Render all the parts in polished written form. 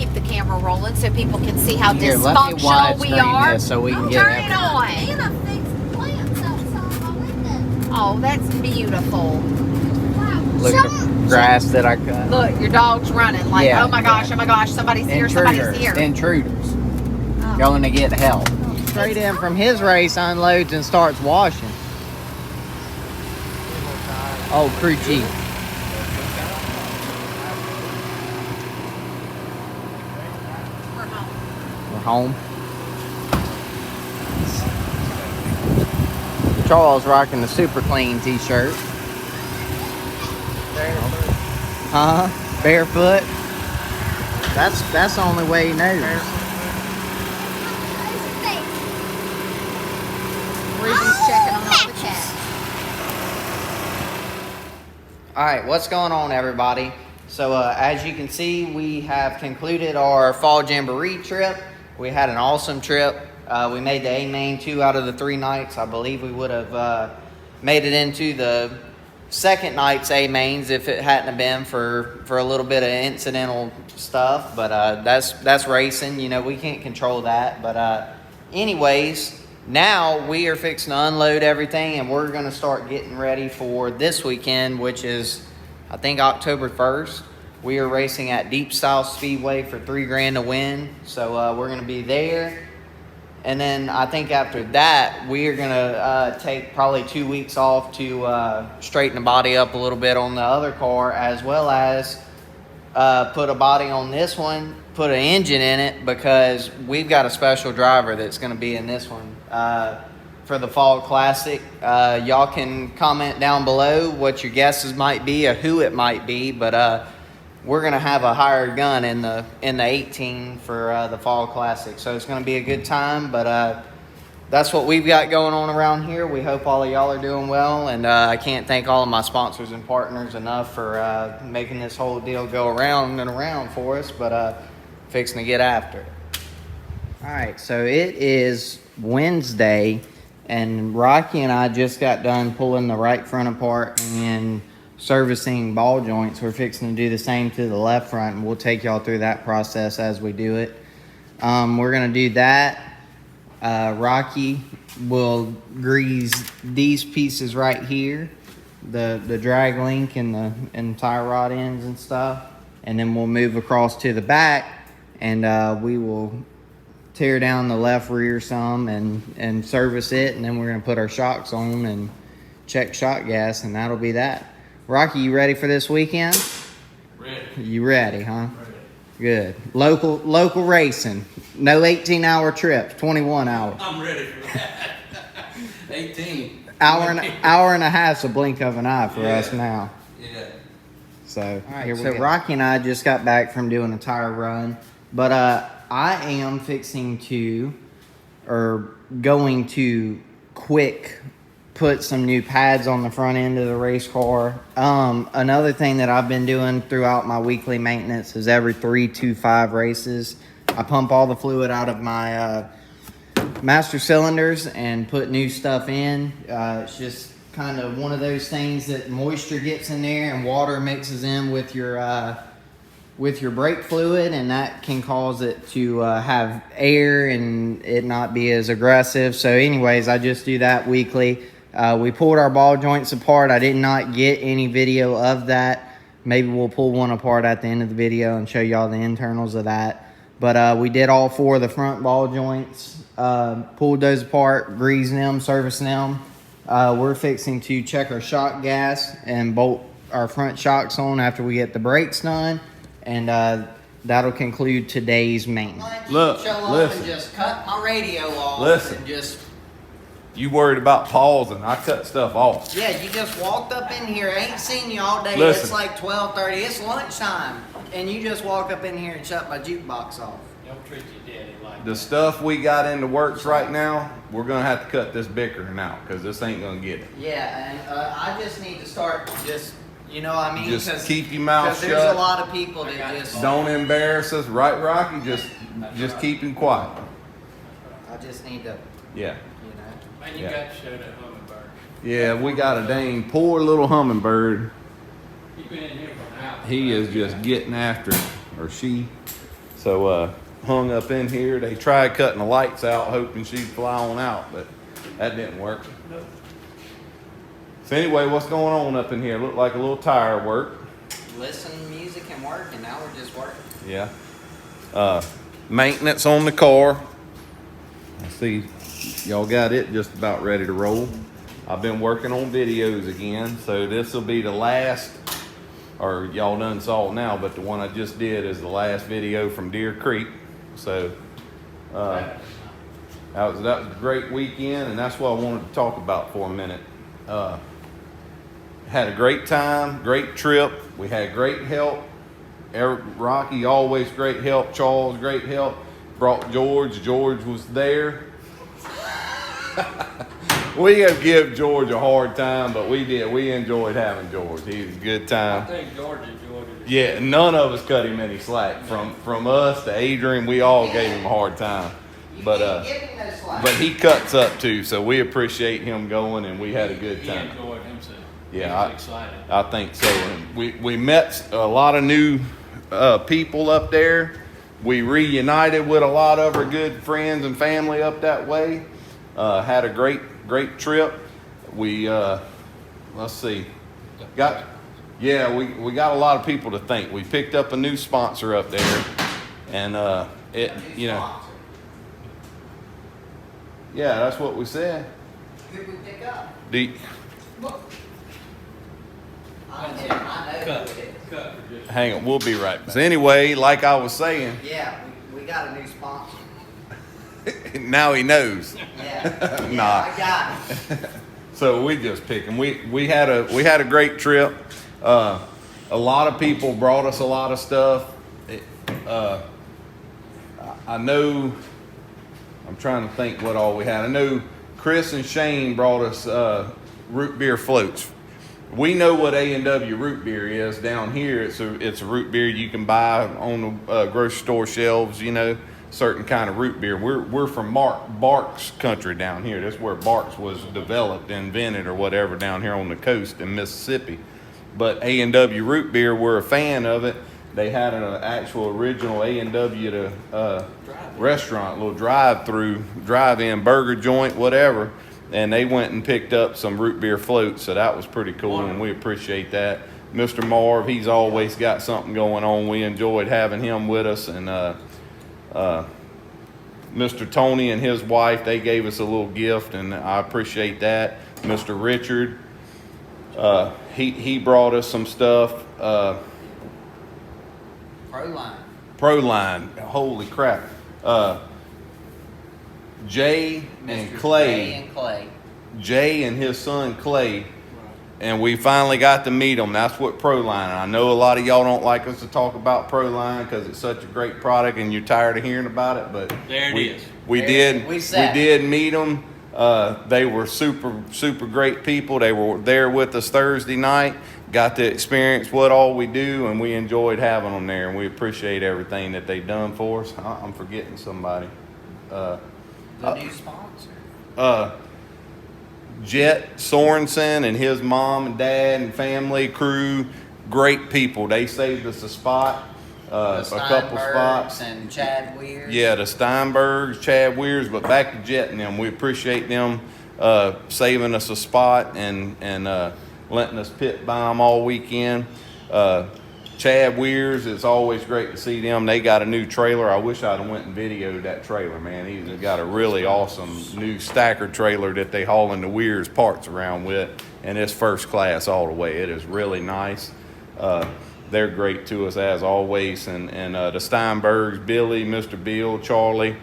keep the camera rolling so people can see how Here, let me dysfunctional we are. so we can get Turn it on. And I fixed plants outside my window. Oh, that's beautiful. Look at the grass that I cut. Look, your dog's running like, Yeah, oh my gosh, somebody's here, somebody's here. Intruders. Oh. Going to get help. Straight in from his race, unloads and starts washing. Oh, crew chief. We're home. Charles rocking the super clean t-shirt. Barefoot. That's the only way he knows. Ruby's checking on all the cats. Alright, what's going on, everybody? So as you can see, we have concluded our fall jamboree trip. We had an awesome trip. We made the A-Main 2 out of the 3 nights. I believe we would have made it into the second night's A-Mains if it hadn't have been for a little bit of incidental stuff. But that's racing. You know, we can't control that. But anyways, now we are fixing to unload everything, and we're going to start getting ready for this weekend, which is, I think, October 1st. We are racing at Deep South Speedway for $3,000 to win. So we're going to be there. And then I think after that, we are going to take probably 2 weeks off to straighten the body up a little bit on the other car, as well as put a body on this one, put an engine in it, because we've got a special driver that's going to be in this one for the Fall Classic. Y'all can comment down below what your guesses might be or who it might be, but we're going to have a hired gun in the 18 for the Fall Classic. So it's going to be a good time, but that's what we've got going on around here. We hope all of y'all are doing well, and I can't thank all of my sponsors and partners enough for making this whole deal go around and around for us, but fixing to get after it. All right, so it is Wednesday, and Rocky and I just got done pulling the right front apart and servicing ball joints. We're fixing to do the same to the left front, and we'll take y'all through that process as we do it. We're going to do that. Rocky will grease these pieces right here, the drag link and the tie rod ends and stuff, and then we'll move across to the back, and we will tear down the left rear some and service it, and then we're going to put our shocks on and check shock gas, and that'll be that. Rocky, you ready for this weekend? Ready. You ready, huh? Ready. Good. Local racing. No 18-hour trips, 21 hours. I'm ready for that. 18. Hour and a half's a blink of an eye for us now. Yeah. So, so Rocky and I just got back from doing a tire run, but I am going to quick put some new pads on the front end of the race car. Another thing that I've been doing throughout my weekly maintenance is every 3 to 5 races, I pump all the fluid out of my master cylinders and put new stuff in. It's just kind of one of those things that moisture gets in there and water mixes in with your brake fluid, and that can cause it to have air and it not be as aggressive. So anyways, I just do that weekly. We pulled our ball joints apart. I did not get any video of that. Maybe we'll pull one apart at the end of the video and show y'all the internals of that. But we did all 4 of the front ball joints, pulled those apart, greasing them, servicing them. We're fixing to check our shock gas and bolt our front shocks on after we get the brakes done. And that'll conclude today's maintenance. Look, listen. And just cut my radio off. Listen. And just... You worried about pausing. I cut stuff off. Yeah, you just walked up in here. I ain't seen you all day. Listen. It's like 12:30. It's lunchtime. And you just walk up in here and shut my jukebox off. Don't treat your daddy like The stuff we got in the works right now, we're going to have to cut this bickering out because this ain't going to get it. Yeah, and I just need to start just, you know what I mean? Just keep your mouth shut. There's a lot of people that just... Don't embarrass us. Right, Rocky? Just keep him quiet. I just need to, Yeah. you know... Man, you got to show that hummingbird. Yeah, we got a dang poor little hummingbird. He's been in here for an hour. He is just getting after it, or she. So hung up in here. They tried cutting the lights out, hoping she'd fly on out, but that didn't work. So anyway, what's going on up in here? Looked like a little tire work. Listen to music and work, and now we're just working. Yeah. Maintenance on the car. I see y'all got it just about ready to roll. I've been working on videos again, so this will be the last, or y'all done saw it now, but the one I just did is the last video from Deer Creek. So that was a great weekend, and that's what I wanted to talk about for a minute. Had a great time, great trip. We had great help. Rocky, always great help. Charles, great help. Brought George. George was there. We have give George a hard time, but we did. We enjoyed having George. He was a good time. I think George enjoyed it. Yeah, none of us cut him any slack. From us to Adrian, we all gave him a hard time. But but he cuts up too, so we appreciate him going, and we had a good time. He enjoyed himself. Yeah, He was excited. I think so. And we met a lot of new people up there. We reunited with a lot of our good friends and family up that way. Had a great trip. We let's see, we got a lot of people to thank. We picked up a new sponsor up there, and yeah, that's what we said. Who we pick up? Cut. Hang on, we'll be right back. So anyway, like I was saying, Yeah, we got a new sponsor. now he knows. Yeah. Nah. I got it. So we just pick them. We had a great trip. A lot of people brought us a lot of stuff. I know. I'm trying to think what all we had. I know Chris and Shane brought us root beer floats. We know what A&W root beer is down here. It's a root beer you can buy on the grocery store shelves. You know, certain kind of root beer. We're from Barks country down here. That's where Barks was developed, invented, or whatever down here on the coast in Mississippi. But A&W root beer, we're a fan of it. They had an actual original A&W restaurant, little drive-in burger joint, whatever. And they went and picked up some root beer floats, so that was pretty cool, and we appreciate that. Mr. Marv, he's always got something going on. We enjoyed having him with us, and Mr. Tony and his wife, they gave us a little gift, and I appreciate that. Mr. Richard, he brought us some stuff. Proline, holy crap. Jay and Clay. Jay and his son Clay, and we finally got to meet them. That's what Proline. I know a lot of y'all don't like us to talk about Proline because it's such a great product, and you're tired of hearing about it. But we did meet them. They were super great people. They were there with us Thursday night. Got to experience what all we do, and we enjoyed having them there. And we appreciate everything that they've done for us. I'm forgetting somebody. The new sponsor. Jet Sorensen and his mom and dad and family, crew, great people. They saved us a spot, a couple spots. And Chad Weirs. Yeah, the Steinbergs, Chad Weirs, but back to Jet and them. We appreciate them saving us a spot and letting us pit by them all weekend. Chad Weirs, it's always great to see them. They got a new trailer. I wish I'd have went and videoed that trailer, man. He's got a really awesome new stacker trailer that they hauling the Weirs parts around with, and it's first class all the way. It is really nice. They're great to us as always. And the Steinbergs, Billy, Mr. Bill, Charlie,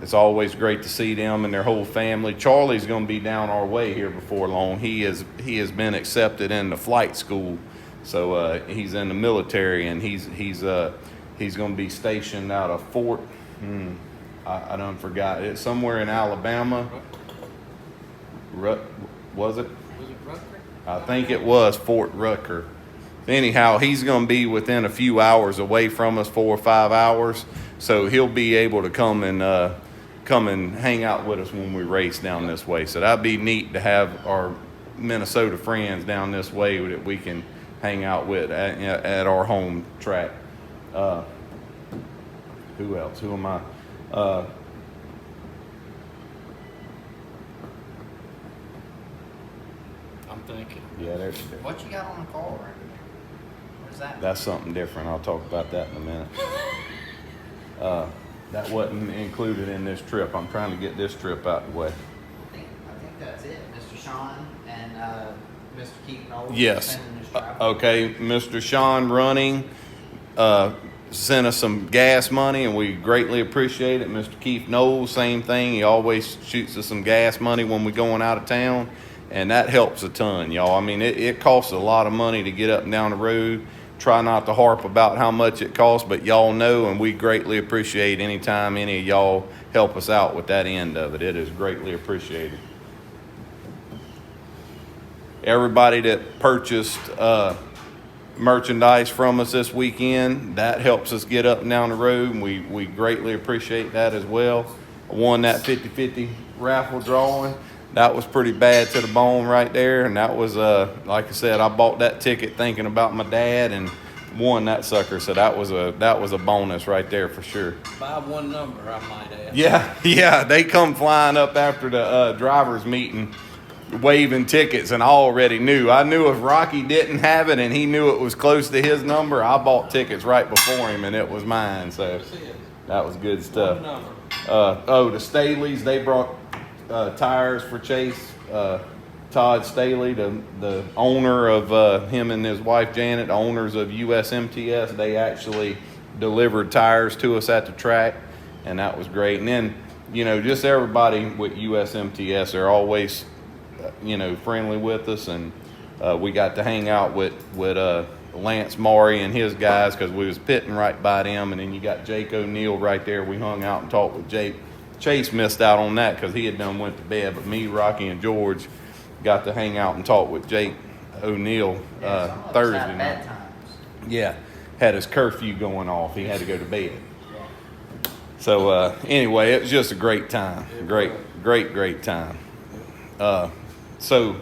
it's always great to see them and their whole family. Charlie's going to be down our way here before long. He has been accepted in the flight school. So he's in the military, and he's going to be stationed out of Fort. I done forgot. It's somewhere in Alabama. Was it Rutger? I think it was Fort Rutger. Anyhow, he's going to be within a few hours away from us, 4 or 5 hours. So he'll be able to come and hang out with us when we race down this way. So that'd be neat to have our Minnesota friends down this way that we can hang out with at our home track. Who else? Who am I? I'm thinking. Yeah, there's. What you got on the car right there? What's that? That's something different. I'll talk about that in a minute. That wasn't included in this trip. I'm trying to get this trip out the way. I think that's it. Mr. Sean and Mr. Keith Knowles. Yes. sending this driver. Okay, Mr. Sean Running sent us some gas money, and we greatly appreciate it. Mr. Keith Knowles, same thing. He always shoots us some gas money when we're going out of town, and that helps a ton, y'all. I mean, it costs a lot of money to get up and down the road. Try not to harp about how much it costs, but y'all know, and we greatly appreciate anytime any of y'all help us out with that end of it. It is greatly appreciated. Everybody that purchased merchandise from us this weekend, that helps us get up and down the road, and we greatly appreciate that as well. I won that 50-50 raffle drawing. That was pretty bad to the bone right there, and that was like I said, I bought that ticket thinking about my dad and won that sucker, so that was a bonus right there for sure. By one number, I might add. Yeah, they come flying up after the drivers meeting waving tickets, and I already knew. I knew if Rocky didn't have it and he knew it was close to his number, I bought tickets right before him and it was mine, so That's it. that was good stuff. One number. The Staleys, they brought tires for Chase. Todd Staley, the owner of him and his wife Janet, the owners of USMTS, they actually delivered tires to us at the track, and that was great. And then, just everybody with USMTS, they're always friendly with us, and we got to hang out with Lance Maury and his guys because we was pitting right by them. And then you got Jake O'Neill right there. We hung out and talked with Jake. Chase missed out on that because he had done went to bed, but me, Rocky, and George got to hang out and talk with Jake O'Neill Thursday night. Yeah, had his curfew going off. He had to go to bed. So anyway, it was just a great time. Great time. So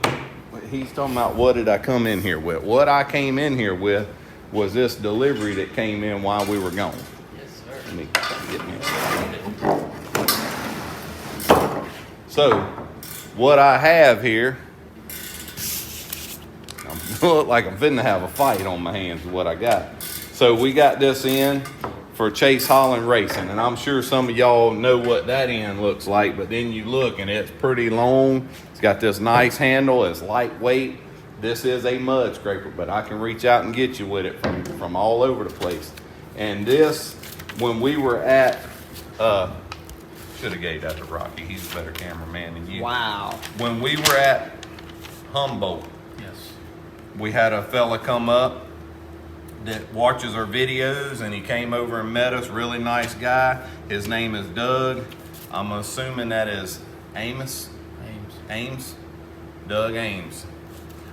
he's talking about what did I come in here with? What I came in here with was this delivery that came in while we were gone. Yes, sir. Let me get me. So what I have here, I look like I'm finna have a fight on my hands with what I got. So we got this in for Chase Holland Racing, and I'm sure some of y'all know what that end looks like, but then you look and it's pretty long. It's got this nice handle. It's lightweight. This is a mud scraper, but I can reach out and get you with it from all over the place. And this, when we were at, should have gave that to Rocky. He's a better cameraman than you. Wow. When we were at Humboldt, Yes. we had a fella come up that watches our videos, and he came over and met us. Really nice guy. His name is Doug. I'm assuming that is Amos. Ames? Doug Ames.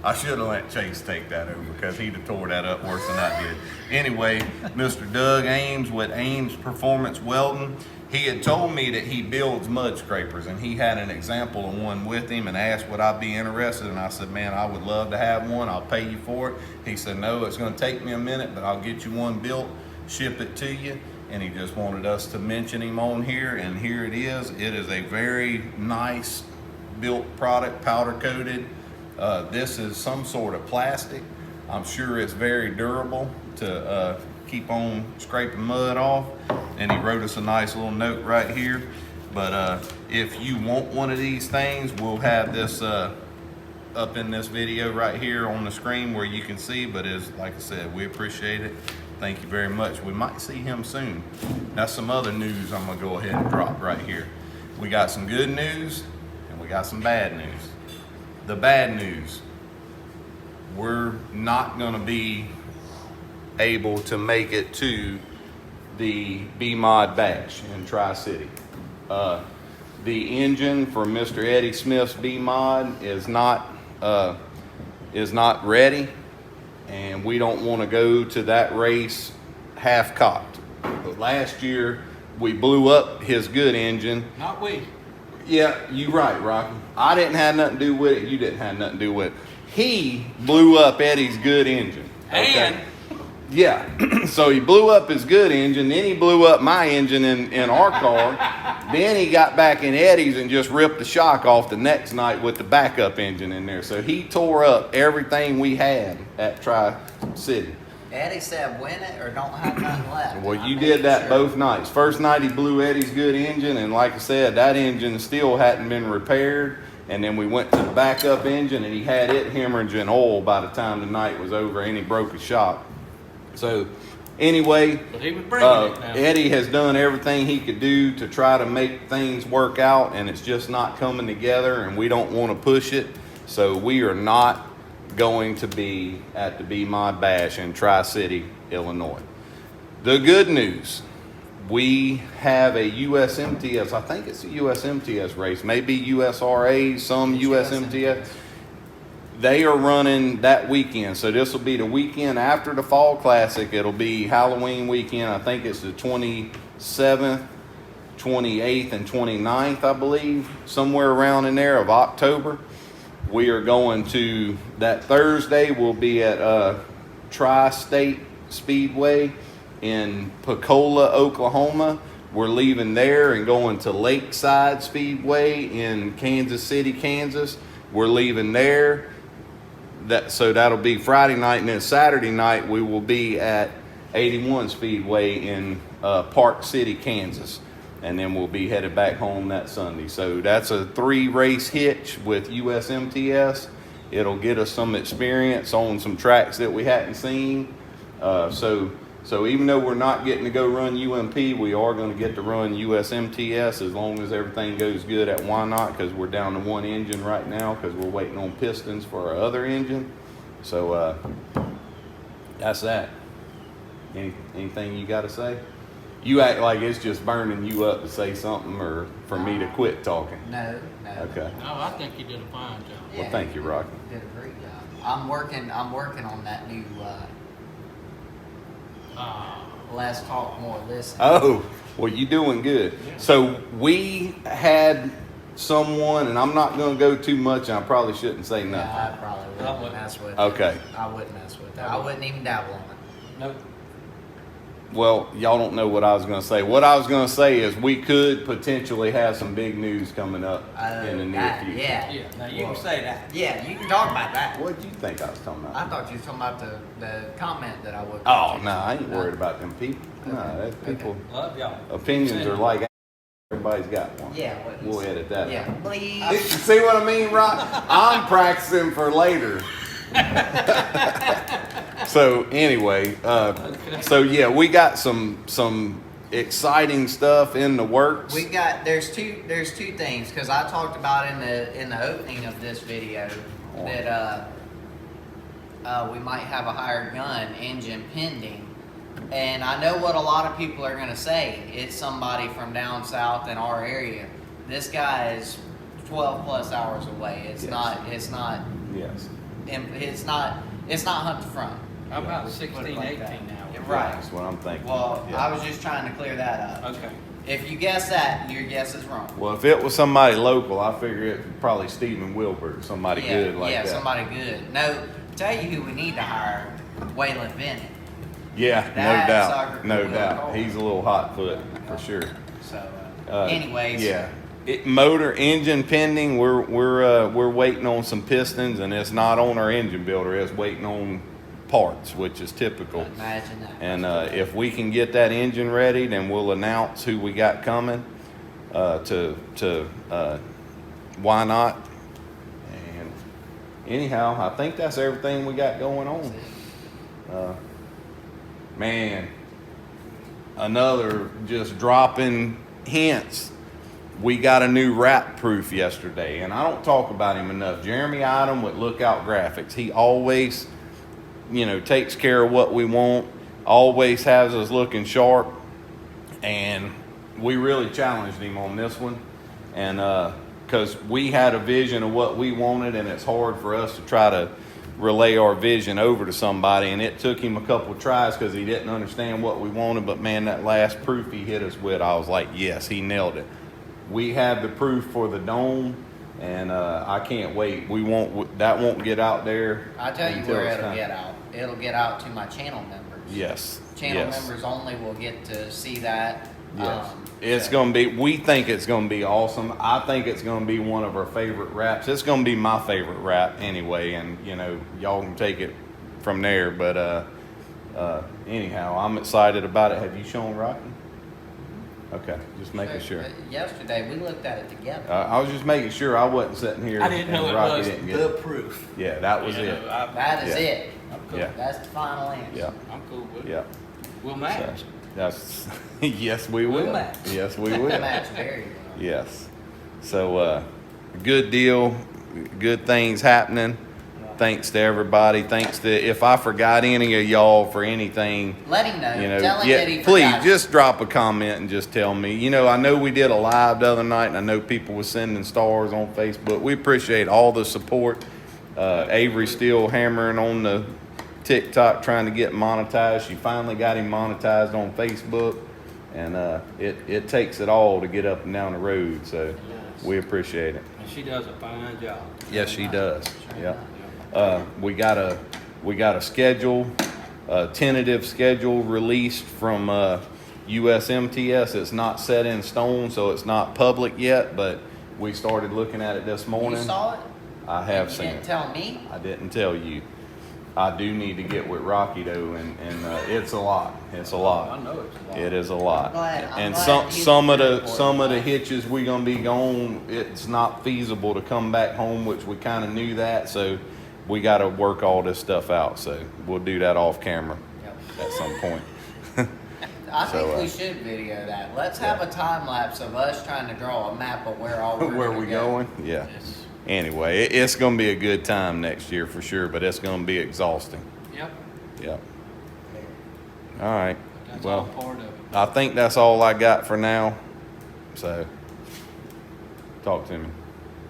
I should have let Chase take that over because he'd have tore that up worse than I did. Anyway, Mr. Doug Ames with Ames Performance Welding, he had told me that he builds mud scrapers, and he had an example of one with him and asked would I be interested, and I said, man, I would love to have one. I'll pay you for it. He said, no, it's going to take me a minute, but I'll get you one built, ship it to you. And he just wanted us to mention him on here, and here it is. It is a very nice built product, powder coated. This is some sort of plastic. I'm sure it's very durable to keep on scraping mud off. And he wrote us a nice little note right here. But if you want one of these things, we'll have this up in this video right here on the screen where you can see. But as like I said, we appreciate it. Thank you very much. We might see him soon. That's some other news I'm gonna go ahead and drop right here. We got some good news and we got some bad news. The bad news, we're not gonna be able to make it to the B-Mod Bash in Tri-City. The engine for Mr. Eddie Smith's B-Mod is not ready, and we don't want to go to that race half-cocked. But last year, we blew up his good engine. Not we. Yeah, you right, Rocky. I didn't have nothing to do with it. You didn't have nothing to do with it. He blew up Eddie's good engine. And Yeah, so he blew up his good engine, then he blew up my engine in our car. Then he got back in Eddie's and just ripped the shock off the next night with the backup engine in there. So he tore up everything we had at Tri-City. Eddie said win it or don't have nothing left. Well, I you made did that sure. both nights. First night he blew Eddie's good engine, and like I said, that engine still hadn't been repaired. And then we went to the backup engine, and he had it hemorrhaging oil by the time the night was over, and he broke his shock. So anyway, But he was bringing it now. Eddie has done everything he could do to try to make things work out, and it's just not coming together, and we don't want to push it. So we are not going to be at the Be My Bash in Tri-City, Illinois. The good news, we have a USMTS, I think it's a USMTS race, maybe USRA, some USMTS. They are running that weekend. So this will be the weekend after the Fall Classic. It'll be Halloween weekend. I think it's the 27th, 28th, and 29th, I believe, somewhere around in there of October. We are going to, that Thursday, we'll be at Tri-State Speedway in Pecola, Oklahoma. We're leaving there and going to Lakeside Speedway in Kansas City, Kansas. We're leaving there. So that'll be Friday night, and then Saturday night we will be at 81 Speedway in Park City, Kansas. And then we'll be headed back home that Sunday. So that's a 3-race hitch with USMTS. It'll get us some experience on some tracks that we hadn't seen. So even though we're not getting to go run UMP, we are going to get to run USMTS as long as everything goes good at Why Not, because we're down to one engine right now because we're waiting on pistons for our other engine. So that's that. Anything you got to say? You act like it's just burning you up to say something or for me to quit talking. No. Okay. No, I think you did a fine job. Yeah, Well, thank you, Rocky. Did a great job. I'm working on that new less talk, more listen. Oh, well, you doing good. So we had someone, and I'm not going to go too much, and I probably shouldn't say No, nothing. I probably wouldn't mess with it. Okay. I wouldn't mess with it. I wouldn't even dabble on it. Nope. Well, y'all don't know what I was going to say. What I was going to say is we could potentially have some big news coming up in the near future. Yeah. Yeah, now you can say that. Yeah, you can talk about that. What did you think I was talking about? I thought you were talking about the comment that I would. Oh, no, I ain't worried about them people. No, that's people. Love y'all. Opinions are like everybody's got one. Yeah. We'll edit that Yeah. out. Please. See what I mean, Rock? I'm practicing for later. So anyway, so yeah, we got some exciting stuff in the works. We got there's two things because I talked about in the opening of this video that we might have a hired gun engine pending, and I know what a lot of people are gonna say. It's somebody from down south in our area. This guy is 12 plus hours away. It's Yes. not Yes. it's not hunt the front. How about 16, Put it like 18 that. now? Yeah, right. That's what I'm thinking. Well, Yeah. I was just trying to clear that up. Okay. If you guess that, your guess is wrong. Well, if it was somebody local, I figure it was probably Stephen Wilbert, somebody good like that. somebody good. No, tell you who we need to hire, Waylon Bennett. Yeah, That's no our doubt, no good doubt. call. He's a little hot foot for sure. So, anyways, Yeah. Motor engine pending. We're waiting on some pistons, and it's not on our engine builder. It's waiting on parts, which is typical. imagine that. And if we can get that engine ready, then we'll announce who we got coming to Why Not. And anyhow, I think that's everything we got going on. Man, another just dropping hints. We got a new wrap proof yesterday, and I don't talk about him enough. Jeremy Item with Lookout Graphics. He always, takes care of what we want, always has us looking sharp, and we really challenged him on this one. And because we had a vision of what we wanted, and it's hard for us to try to relay our vision over to somebody, and it took him a couple of tries because he didn't understand what we wanted. But man, that last proof he hit us with, I was like, yes, he nailed it. We have the proof for the dome, and I can't wait. That won't get out there. I'll tell you until where it's it'll time. get out. It'll get out to my channel members. members. Yes. Channel yes. members only will get to see that. Yes. It's So- going to be, we think it's going to be awesome. I think it's going to be one of our favorite raps. It's going to be my favorite rap anyway, and you know, y'all can take it from there. But anyhow, I'm excited about it. Have you shown Rocky? Okay, just making sure. Yesterday we looked at it together. I was just making sure I wasn't sitting here. I didn't know and it Rocky was didn't get the it. proof. Yeah, that was You know, it. That is Yeah. it. I'm cool. Yeah. That's the final answer. Yeah, I'm cool with it. yeah. We'll match. So, that's yes, we We'll will. match. Yes, we The will. match very well. Yes. So, good deal. Good things happening. Thanks to everybody. Thanks to, if I forgot any of y'all for anything, Let him know. you know, Tell him that he please forgot. just drop a comment and just tell me. You know, I know we did a live the other night, and I know people were sending stars on Facebook. We appreciate all the support. Avery's still hammering on the TikTok trying to get monetized. She finally got him monetized on Facebook, and it takes it all to get up and down the road. So we appreciate it. And she does a fine job. Yes, she does. Yeah. We got a schedule, a tentative schedule released from USMTS. It's not set in stone, so it's not public yet. But we started looking at it this morning. You saw it? I have You seen didn't it. tell me? I didn't tell you. I do need to get with Rocky though, and it's a lot. It's a lot. I know it's a lot. It is a lot. I'm And glad some you of the report some of the that. hitches we gonna be gone. It's not feasible to come back home, which we kind of knew that. So we got to work all this stuff out. So we'll do that off camera Yep. at some point. I So, think we should video that. Let's have a time lapse of us trying to draw a map of where all we're Where gonna we go. going? Yeah. Yes. Anyway, it's gonna be a good time next year for sure, but it's gonna be exhausting. Yep. Yep. All right. That's all Well, part of it. I think that's all I got for now. So, talk to me.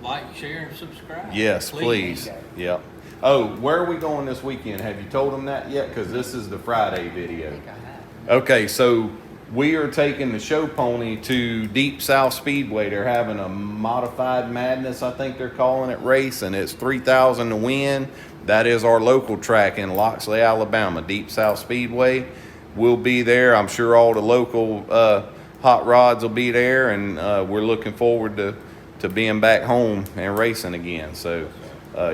Like, share, and subscribe. Yes, please. Yep. Oh, where are we going this weekend? Have you told them that yet? Because this is the Friday I video. think I have. Okay, so we are taking the show pony to Deep South Speedway. They're having a modified madness, I think they're calling it, race, and it's 3,000 to win. That is our local track in Loxley, Alabama, Deep South Speedway. We'll be there. I'm sure all the local hot rods will be there, and we're looking forward to being back home and racing again. So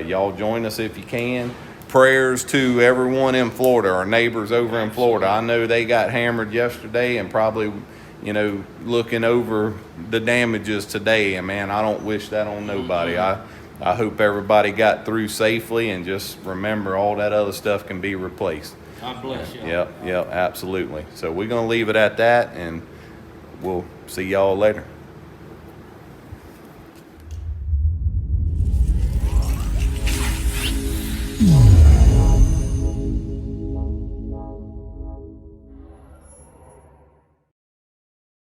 y'all join us if you can. Prayers to everyone in Florida, our neighbors over in Florida. I know they got hammered yesterday and probably, you know, looking over the damages today. And man, I don't wish that on nobody. I hope everybody got through safely, and just remember all that other stuff can be replaced. God bless you. Yep, absolutely. So we're going to leave it at that, and we'll see y'all later.